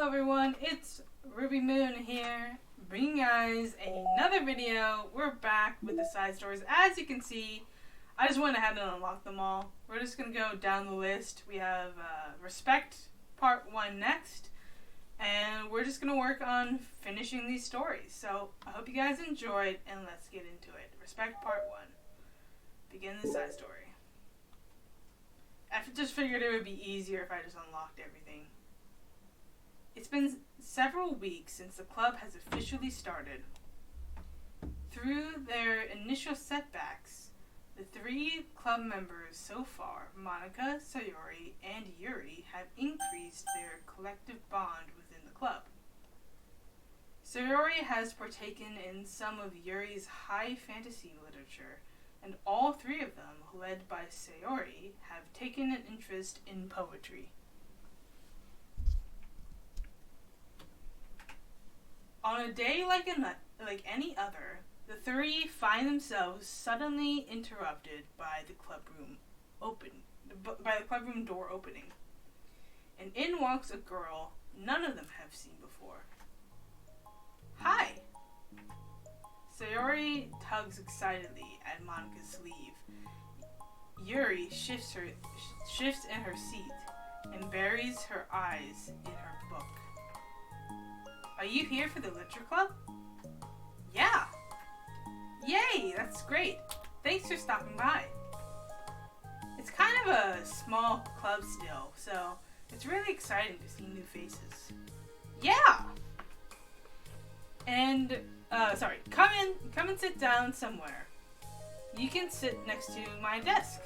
Hello everyone, it's RubidiumMoon here, bringing you guys another video. We're back with the side stories. As you can see, I just went ahead and unlocked them all. We're just going to go down the list. We have Respect Part 1 next, and we're just going to work on finishing these stories. So, I hope you guys enjoyed, and let's get into it. Respect Part 1. Begin the side story. I just figured it would be easier if I just unlocked everything. It's been several weeks since the club has officially started. Through their initial setbacks, the three club members so far, Monika, Sayori, and Yuri, have increased their collective bond within the club. Sayori has partaken in some of Yuri's high fantasy literature, and all three of them, led by Sayori, have taken an interest in poetry. On a day like any other, the three find themselves suddenly interrupted by the clubroom door opening. And in walks a girl none of them have seen before. Hi! Sayori tugs excitedly at Monika's sleeve. Yuri shifts in her seat and buries her eyes in her book. Are you here for the literature club? Yeah! Yay, that's great. Thanks for stopping by. It's kind of a small club still, so it's really exciting to see new faces. Yeah! And, come and sit down somewhere. You can sit next to my desk.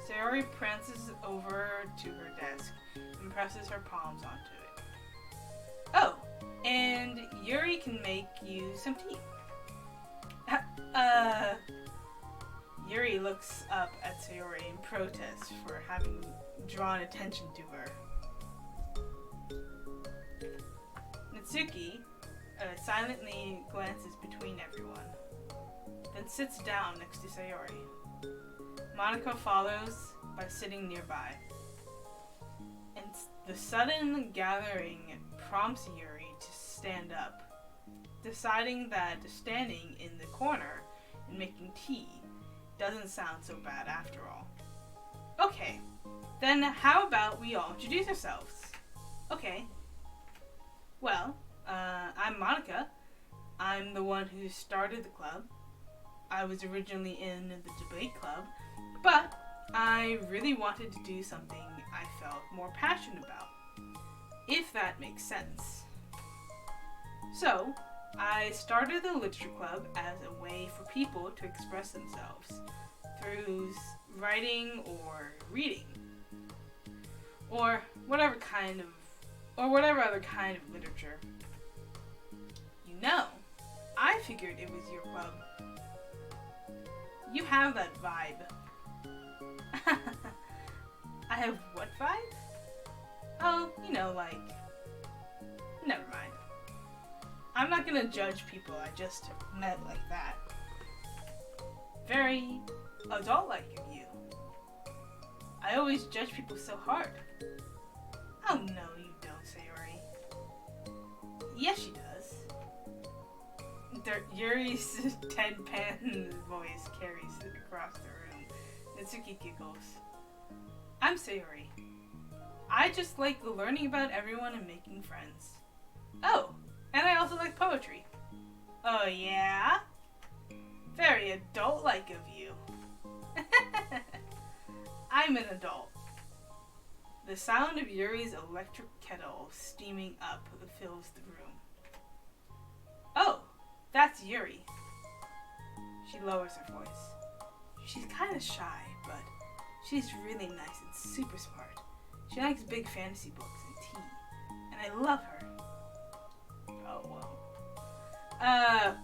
Sayori prances over to her desk and presses her palms onto it. Oh, and Yuri can make you some tea. Yuri looks up at Sayori in protest for having drawn attention to her. Natsuki silently glances between everyone, then sits down next to Sayori. Monika follows by sitting nearby. And the sudden gathering prompts Yuri to stand up, deciding that standing in the corner and making tea doesn't sound so bad after all. Okay, then how about we all introduce ourselves? Okay. Well, I'm Monika. I'm the one who started the club. I was originally in the debate club, but I really wanted to do something I felt more passionate about, if that makes sense. So, I started the literature club as a way for people to express themselves through writing or reading, or whatever other kind of literature. You know, I figured it was your club. You have that vibe. I have what vibe? Oh, never mind. I'm not gonna judge people I just met like that. Very adult-like of you. I always judge people so hard. Oh no, you don't, Sayori. Yes, she does. Yuri's deadpan voice carries across the room. Natsuki giggles. I'm Sayori. I just like learning about everyone and making friends. Oh, and I also like poetry. Oh yeah? Very adult-like of you. I'm an adult. The sound of Yuri's electric kettle steaming up fills the room. Oh, that's Yuri. She lowers her voice. She's kind of shy, but she's really nice and super smart. She likes big fantasy books and tea, and I love her. Oh,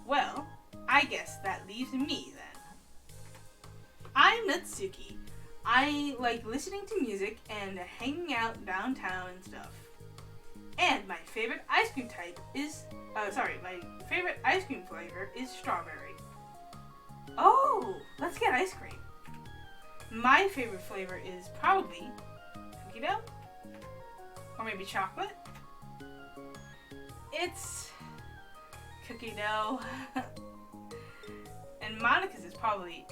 well, I guess that leaves me then. I'm Natsuki. I like listening to music and hanging out downtown and stuff. And my favorite ice cream flavor is strawberry. Oh, let's get ice cream. My favorite flavor is probably cookie dough, or maybe chocolate. It's cookie dough. And Monica's is probably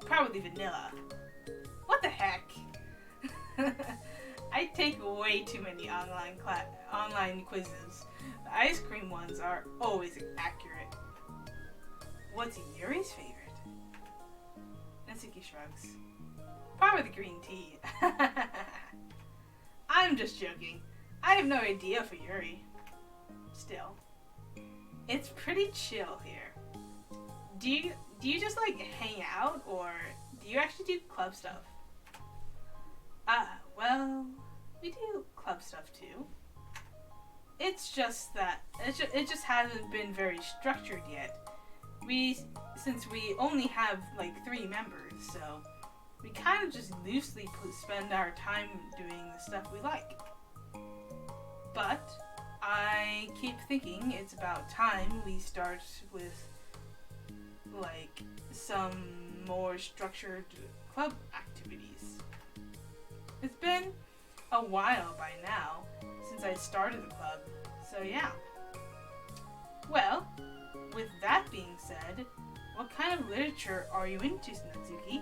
vanilla. What the heck? I take way too many online quizzes. The ice cream ones are always accurate. What's Yuri's favorite? Natsuki shrugs. Probably the green tea. I'm just joking. I have no idea for Yuri. Still, it's pretty chill here. Do you just like hang out, or do you actually do club stuff? Well, we do club stuff too. It's just that it just hasn't been very structured yet. Since we only have like 3 members, so we kind of just loosely spend our time doing the stuff we like. But I keep thinking it's about time we start with like some more structured club activities. It's been a while by now since I started the club, so yeah. Well, with that being said, what kind of literature are you into, Natsuki?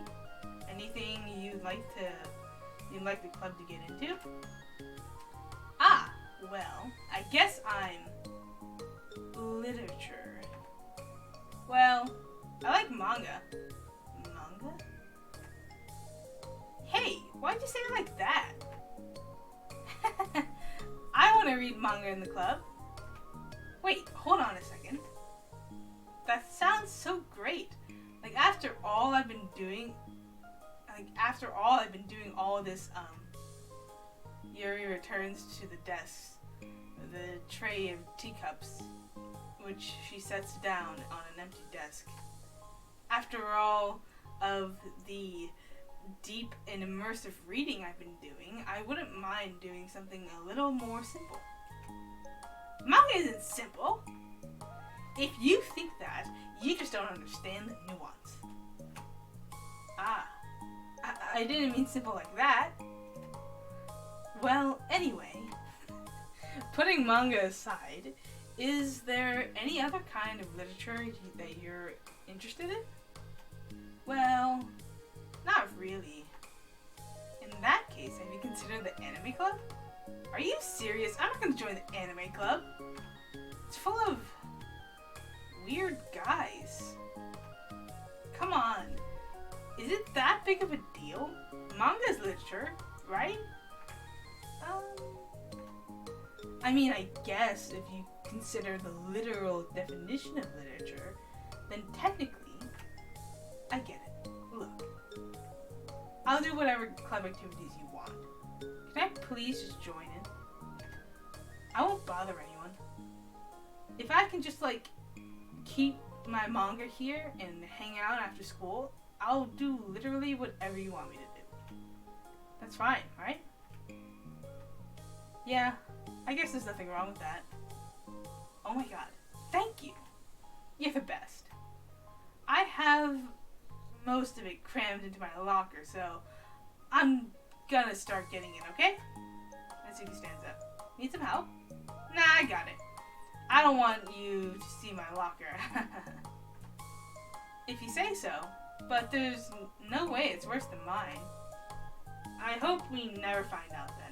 Anything you'd like the club to get into? Well, I guess I'm literature. Well, I like manga. Manga? Hey, why'd you say it like that? I want to read manga in the club. Wait, hold on a second. That sounds so great. Like after all I've been doing all this, Yuri returns to the desk, the tray of teacups, which she sets down on an empty desk. After all of the deep and immersive reading I've been doing, I wouldn't mind doing something a little more simple. Manga isn't simple. If you think that, you just don't understand the nuance. I didn't mean simple like that. Well, anyway, putting manga aside, is there any other kind of literature that you're interested in? Well, not really. In that case, have you considered the anime club? Are you serious? I'm not going to join the anime club. It's full of weird guys. Come on. Is it that big of a deal? Manga is literature, right? I mean, I guess if you consider the literal definition of literature, then technically, I get it. Look, I'll do whatever club activities you want. Can I please just join in? I won't bother anyone. If I can just, like, keep my manga here and hang out after school, I'll do literally whatever you want me to do. That's fine, right? Yeah, I guess there's nothing wrong with that. Oh my god, thank you. You're the best. I have most of it crammed into my locker, so I'm gonna start getting it, okay? Natsuki stands up. Need some help? Nah, I got it. I don't want you to see my locker. If you say so, but there's no way it's worse than mine. I hope we never find out then.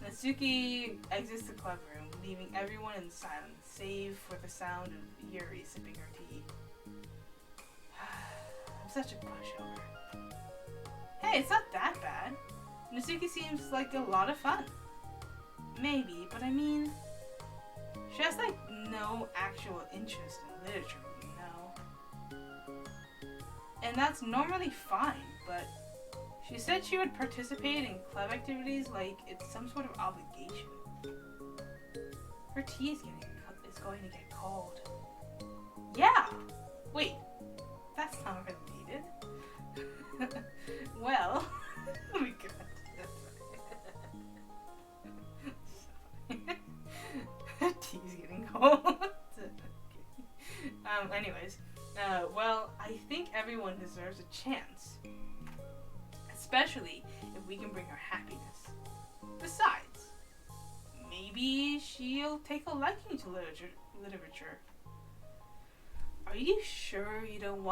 Natsuki exits the club room, leaving everyone in silence, save for the sound of Yuri sipping her tea. I'm such a pushover. Hey, it's not that bad. Natsuki seems like a lot of fun. Maybe, but I mean, she has like no actual interest in literature, you know? And that's normally fine, but she said she would participate in club activities like it's some sort of obligation. Her tea is going to get cold. Yeah! Wait, that's not related. Well, we got this. Tea's getting cold. Okay. Anyways, well, I think everyone deserves a chance. Especially if we can bring her happiness. Besides, maybe she'll take a liking to literature. Are you sure you don't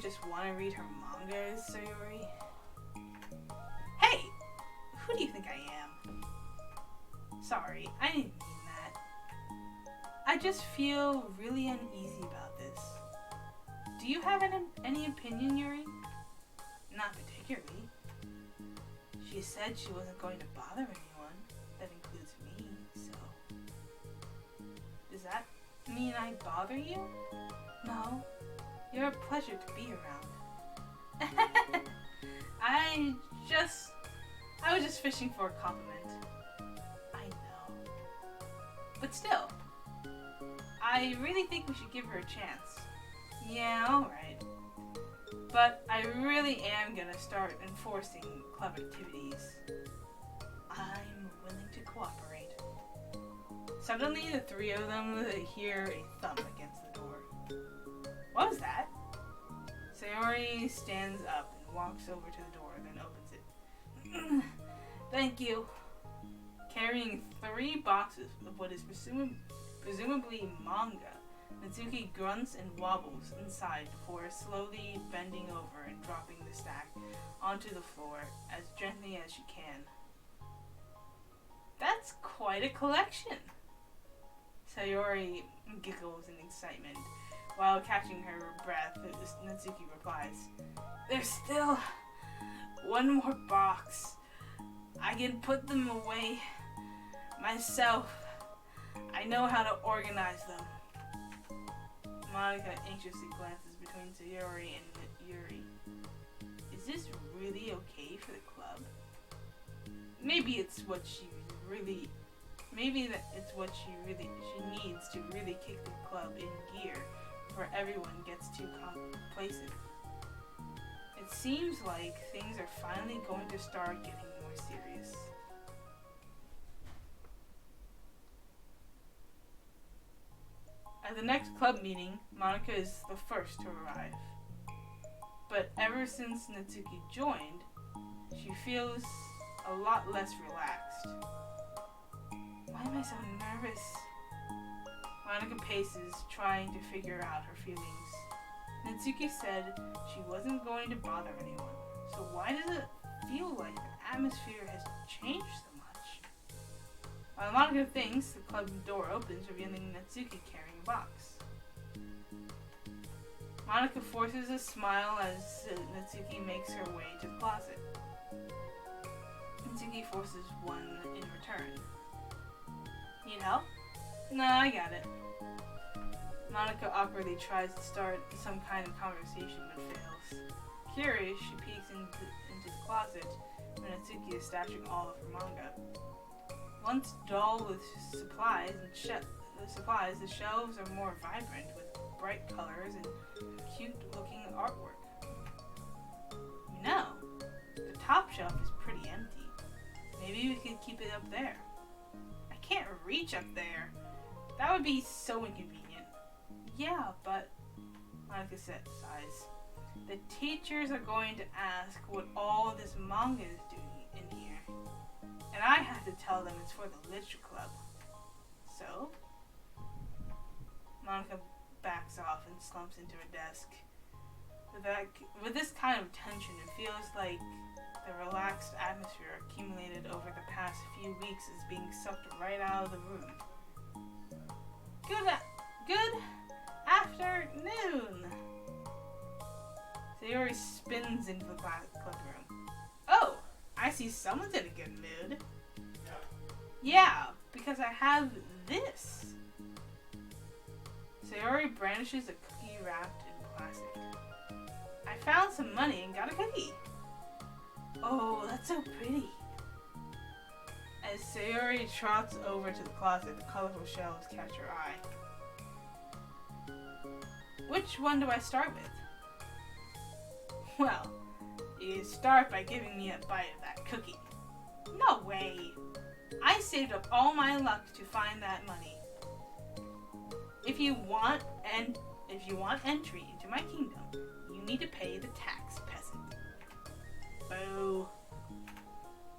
just want to read her manga, Sayori? Hey! Who do you think I am? Sorry, I didn't mean that. I just feel really uneasy about this. Do you have any opinion, Yuri? Not particularly. She said she wasn't going to bother anyone. That includes me, so... Does that mean I bother you? No. You're a pleasure to be around. I was just fishing for a compliment. I know. But still, I really think we should give her a chance. Yeah, alright. But I really am gonna start enforcing club activities. I'm willing to cooperate. Suddenly, the three of them hear a thump against the door. What was that? Sayori stands up and walks over to the door, then opens it. Thank you. Carrying 3 boxes of what is presumably manga, Natsuki grunts and wobbles inside before slowly bending over and dropping the stack onto the floor as gently as she can. That's quite a collection. Sayori giggles in excitement. While catching her breath, Natsuki replies, "There's still one more box. I can put them away myself. I know how to organize them." Monica anxiously glances between Sayori and Yuri. Is this really okay for the club? Maybe it's what she needs to really kick the club in gear before everyone gets too complacent. It seems like things are finally going to start getting more serious. At the next club meeting, Monica is the first to arrive. But ever since Natsuki joined, she feels a lot less relaxed. Why am I so nervous? Monica paces, trying to figure out her feelings. Natsuki said she wasn't going to bother anyone, so why does it feel like the atmosphere has changed so much? While Monica thinks, the club door opens, revealing Natsuki carrying a box. Monica forces a smile as Natsuki makes her way to the closet. Natsuki forces one in return. Need help? No, I got it. Monica awkwardly tries to start some kind of conversation but fails. Curious, she peeks into the closet where Natsuki is stashing all of her manga. Once dull with supplies, the shelves are more vibrant with bright colors and cute-looking artwork. You know, the top shelf is pretty empty. Maybe we could keep it up there. I can't reach up there. That would be so inconvenient. Yeah, but Monica sighs. The teachers are going to ask what all this manga is doing in here. And I have to tell them it's for the literature club. So? Monica backs off and slumps into her desk. With this kind of tension, it feels like the relaxed atmosphere accumulated over the past few weeks is being sucked right out of the room. Good afternoon! Sayori spins into the club room. Oh, I see someone's in a good mood. Yeah, because I have this. Sayori brandishes a cookie wrapped in plastic. I found some money and got a cookie. Oh, that's so pretty. As Sayori trots over to the closet, the colorful shelves catch her eye. Which one do I start with? Well, you start by giving me a bite of that cookie. No way! I saved up all my luck to find that money. If you want entry into my kingdom, you need to pay the tax, peasant. Boo.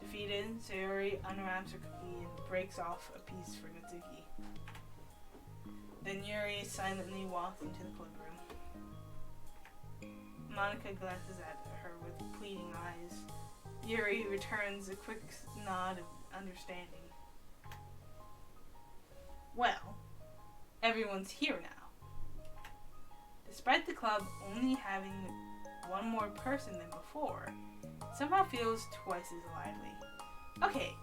Defeated, Excited, Sayori unwraps her cookie and breaks off a piece for Natsuki. Then Yuri silently walks into the club room. Monica glances at her with pleading eyes. Yuri returns a quick nod of understanding. Well, everyone's here now. Despite the club only having one more person than before, it somehow feels twice as lively. Okay,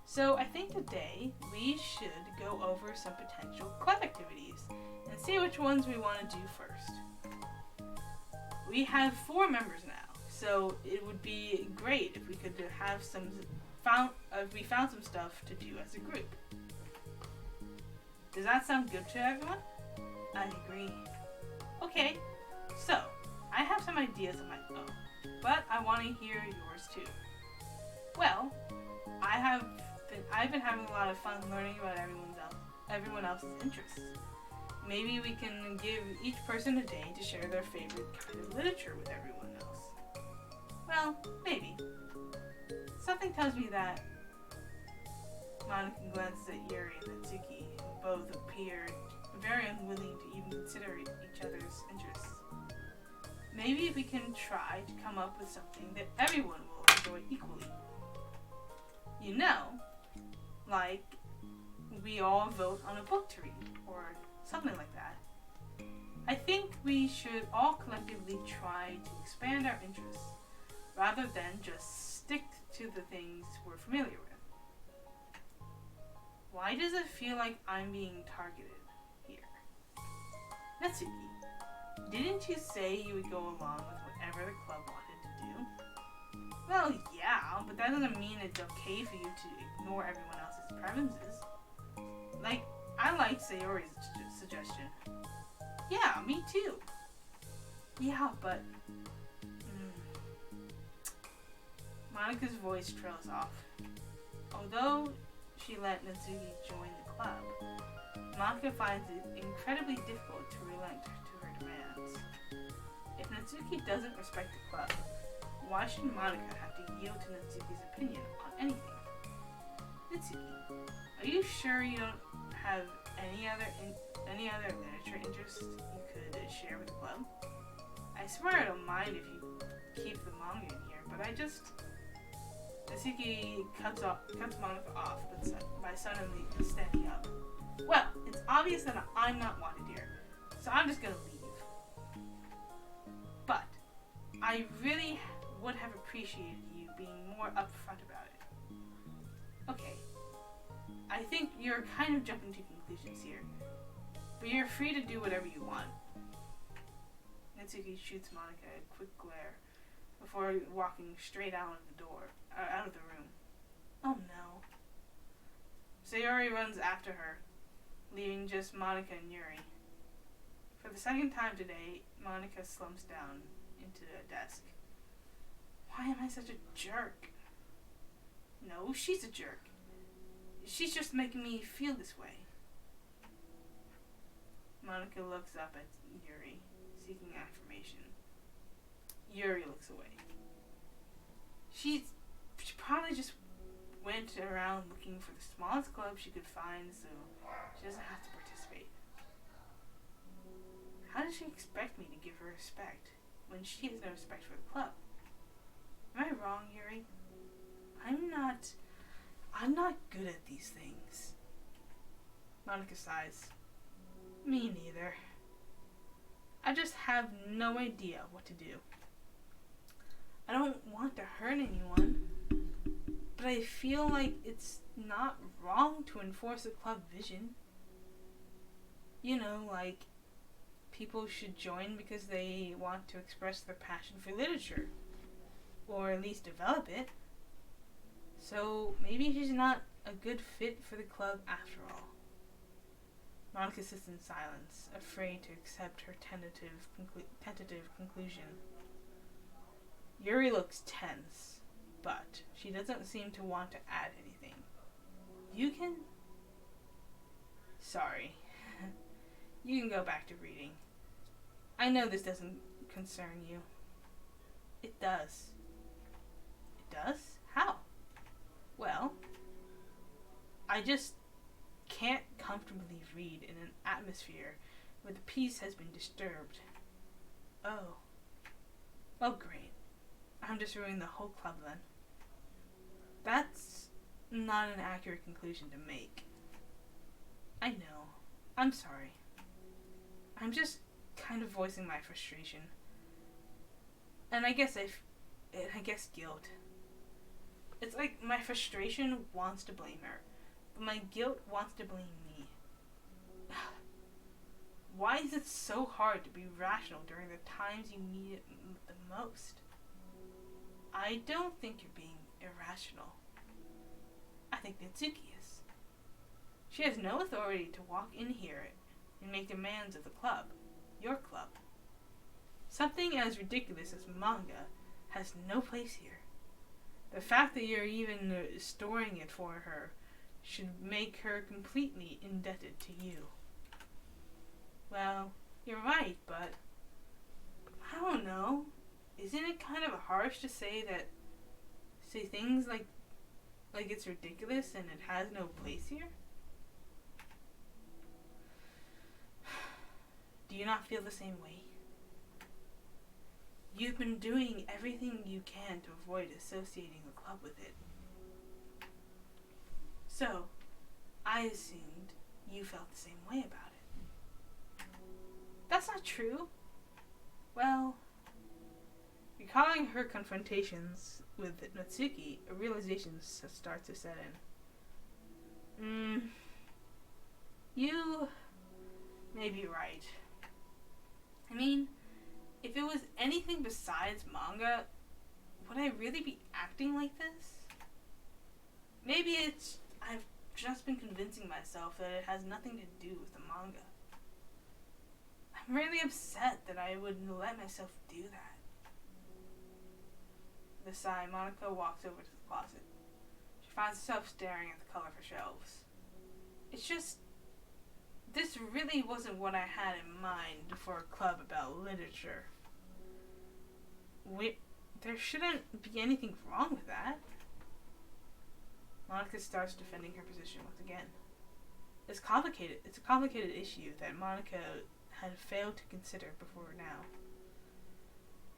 so I think today we should go over some potential club activities and see which ones we want to do first. We have 4 members now, so it would be great if we could have we found some stuff to do as a group. Does that sound good to everyone? I agree. Okay, so I have some ideas of my own, but I want to hear yours too. Well, I've been having a lot of fun learning about everyone else's interests. Maybe we can give each person a day to share their favorite kind of literature with everyone else. Well, maybe. Something tells me that. Monica glances at Yuri and Natsuki, who both appear very unwilling to even consider each other's interests. Maybe we can try to come up with something that everyone will enjoy equally. You know, like we all vote on a book to read, or something like that. I think we should all collectively try to expand our interests, rather than just stick to the things we're familiar with. Why does it feel like I'm being targeted here? Natsuki, didn't you say you would go along with whatever the club wanted to do? Well, yeah, but that doesn't mean it's okay for you to ignore everyone else's preferences. Like, I like Sayori's suggestion. Yeah, me too. Yeah, but... Monica's voice trails off. Although she let Natsuki join the club, Monica finds it incredibly difficult to relent to her demands. If Natsuki doesn't respect the club, why should Monica have to yield to Natsuki's opinion on anything? Natsuki, are you sure you don't have any other literature interests you could share with the club? I swear I don't mind if you keep the manga in here, but I just... Natsuki cuts Monica off by suddenly standing up. Well, it's obvious that I'm not wanted here, so I'm just gonna leave. But I really would have appreciated you being more upfront about it. Okay, I think you're kind of jumping to conclusions here, but you're free to do whatever you want. Natsuki shoots Monica a quick glare before walking straight out of the room. Oh no. Sayori runs after her, leaving just Monica and Yuri. For the second time today, Monica slumps down into a desk. Why am I such a jerk? No, she's a jerk. She's just making me feel this way. Monica looks up at Yuri, seeking affirmation. Yuri looks away. She probably just went around looking for the smallest club she could find so she doesn't have to participate. How does she expect me to give her respect when she has no respect for the club? Am I wrong, Yuri? I'm not good at these things. Monica sighs. Me neither. I just have no idea what to do. I don't want to hurt anyone, but I feel like it's not wrong to enforce a club vision. You know, like, people should join because they want to express their passion for literature, or at least develop it. So maybe she's not a good fit for the club after all. Monica sits in silence, afraid to accept her tentative conclusion. Yuri looks tense, but she doesn't seem to want to add anything. You can... Sorry. You can go back to reading. I know this doesn't concern you. It does. It does? How? Well, I just can't comfortably read in an atmosphere where the peace has been disturbed. Oh. Oh, great. I'm just ruining the whole club then. That's not an accurate conclusion to make. I know. I'm sorry. I'm just kind of voicing my frustration. And I guess guilt. It's like my frustration wants to blame her, but my guilt wants to blame me. Why is it so hard to be rational during the times you need it the most? I don't think you're being irrational. I think Natsuki is. She has no authority to walk in here and make demands of the club, your club. Something as ridiculous as manga has no place here. The fact that you're even storing it for her should make her completely indebted to you. Well, you're right, but I don't know. Isn't it kind of harsh to say things like it's ridiculous and it has no place here? Do you not feel the same way? You've been doing everything you can to avoid associating the club with it. So, I assumed you felt the same way about it. That's not true. Well, recalling her confrontations with Natsuki, a realization starts to set in. You may be right. I mean, if it was anything besides manga, would I really be acting like this? Maybe I've just been convincing myself that it has nothing to do with the manga. I'm really upset that I would let myself do that. With a sigh, Monica walks over to the closet. She finds herself staring at the colorful shelves. It's just, this really wasn't what I had in mind for a club about literature. There shouldn't be anything wrong with that. Monica starts defending her position once again. It's complicated. It's a complicated issue that Monica had failed to consider before now.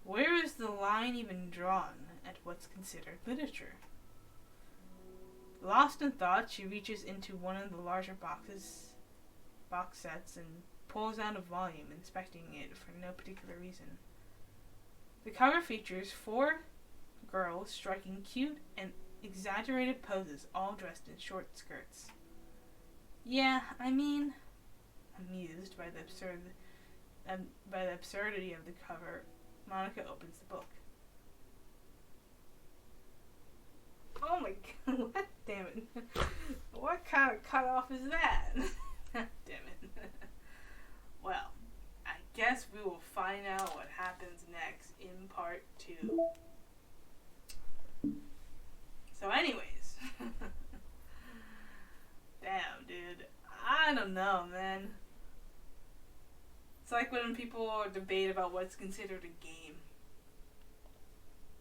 Where is the line even drawn at what's considered literature? Lost in thought, she reaches into one of the larger box sets and pulls out a volume, inspecting it for no particular reason. The cover features 4 girls striking cute and exaggerated poses, all dressed in short skirts. Yeah, I mean, amused by the absurdity of the cover, Monica opens the book. Oh my god, what? Damn it. What kind of cutoff is that? Damn it. Well, I guess we will find out what happens next in part 2. So anyways. Damn, dude. I don't know, man. It's like when people debate about what's considered a game.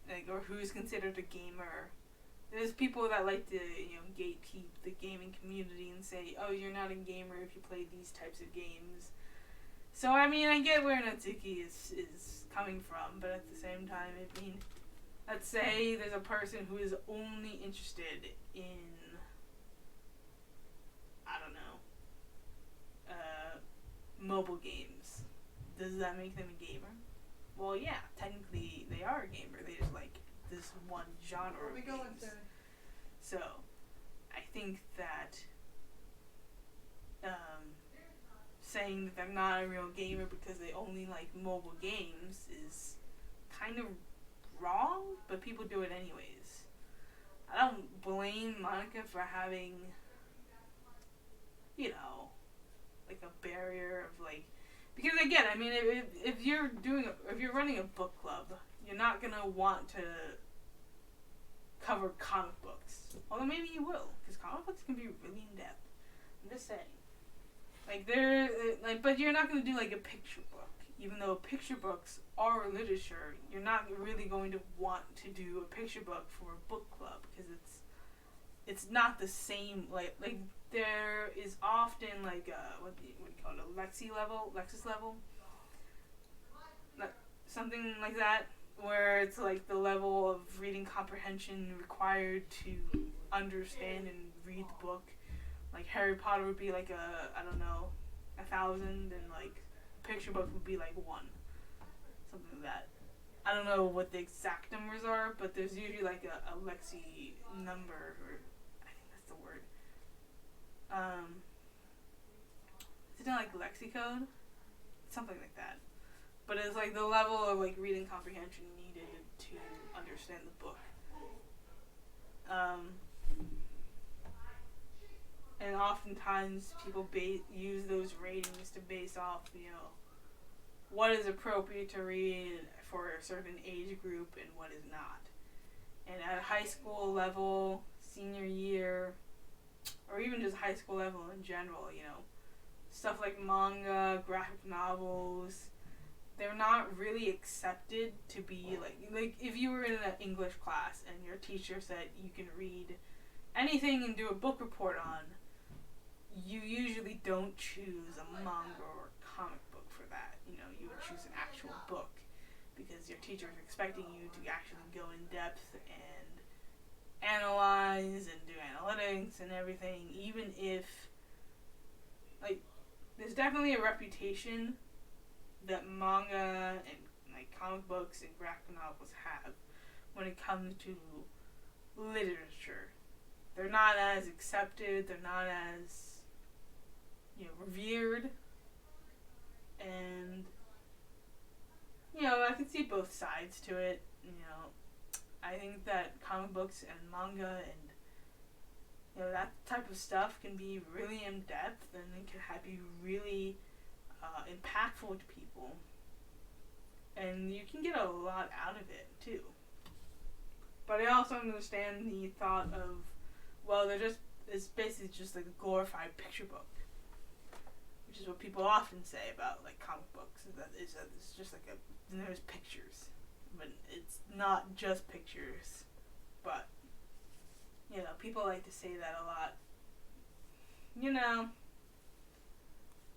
Like, or who's considered a gamer. There's people that like to, gatekeep the gaming community and say, oh, you're not a gamer if you play these types of games. So, I mean, I get where Natsuki is coming from, but at the same time, I mean, let's say there's a person who is only interested in, I don't know, mobile games. Does that make them a gamer? Well, yeah, technically they are a gamer. They just like this one genre of games. So, I think that saying that they're not a real gamer because they only like mobile games is kind of wrong, but people do it anyways. I don't blame Monica for having, like a barrier of like, because again, I mean, if you're running a book club, you're not gonna want to cover comic books. Although maybe you will, because comic books can be really in depth. I'm just saying. But you're not gonna do like a picture book. Even though picture books are literature, you're not really going to want to do a picture book for a book club because it's not the same, like there is often like what do you call it, a Lexus level, like something like that, where it's like the level of reading comprehension required to understand and read the book. Like Harry Potter would be like I don't know, 1,000, and like picture book would be like 1, something like that. I don't know what the exact numbers are, but there's usually like a Lexi number, or I think that's the word. Is it not like lexicode? Something like that. But it's like the level of like reading comprehension needed to understand the book. And oftentimes people use those ratings to base off, what is appropriate to read for a certain age group and what is not. And at a high school level, senior year, or even just high school level in general, stuff like manga, graphic novels, they're not really accepted to be like if you were in an English class and your teacher said you can read anything and do a book report on, you usually don't choose a manga or comic book for that. You would choose an actual book because your teacher is expecting you to actually go in depth and analyze and do analytics and everything, even if, like, there's definitely a reputation that manga and like comic books and graphic novels have when it comes to literature. They're not as accepted, they're not as revered, and I can see both sides to it. I think that comic books and manga and that type of stuff can be really in depth, and it can be really impactful to people, and you can get a lot out of it too. But I also understand the thought of, well, it's basically just like a glorified picture book, which is what people often say about like comic books, is that it's just like there's pictures, but it's not just pictures. But people like to say that a lot.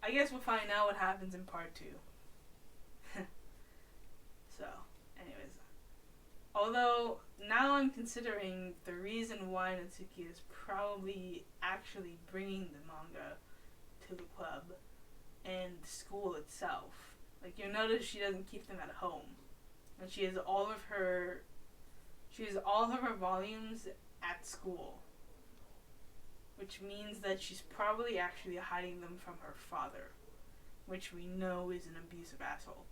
I guess we'll find out what happens in part 2. So, anyways, although now I'm considering the reason why Natsuki is probably actually bringing the manga to the club and the school itself. Like, you'll notice she doesn't keep them at home, and she has all of her volumes at school, which means that she's probably actually hiding them from her father, which we know is an abusive asshole.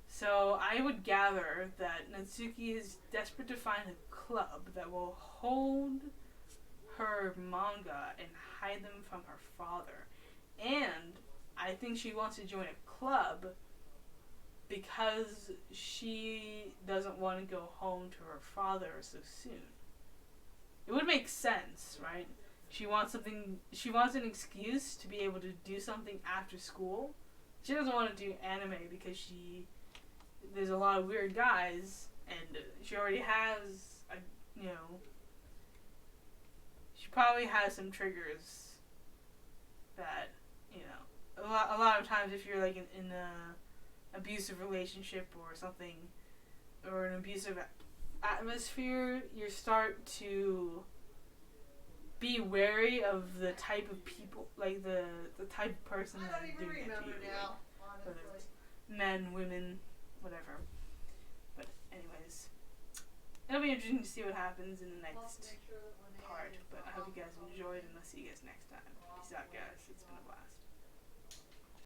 So I would gather that Natsuki is desperate to find a club that will hold her manga and hide them from her father. And I think she wants to join a club because she doesn't want to go home to her father so soon. It would make sense, right? She wants an excuse to be able to do something after school. She doesn't want to do anime because there's a lot of weird guys, and she already has she probably has some triggers that, a lot of times if you're like in a abusive relationship or something, or an abusive atmosphere, you start to be wary of the type of people, like the type of person that is doing it to you. Whether it's men, women, whatever. But anyways, it'll be interesting to see what happens in the next part. But I hope you guys enjoyed, and I'll see you guys next time. Peace out, guys. It's been a blast.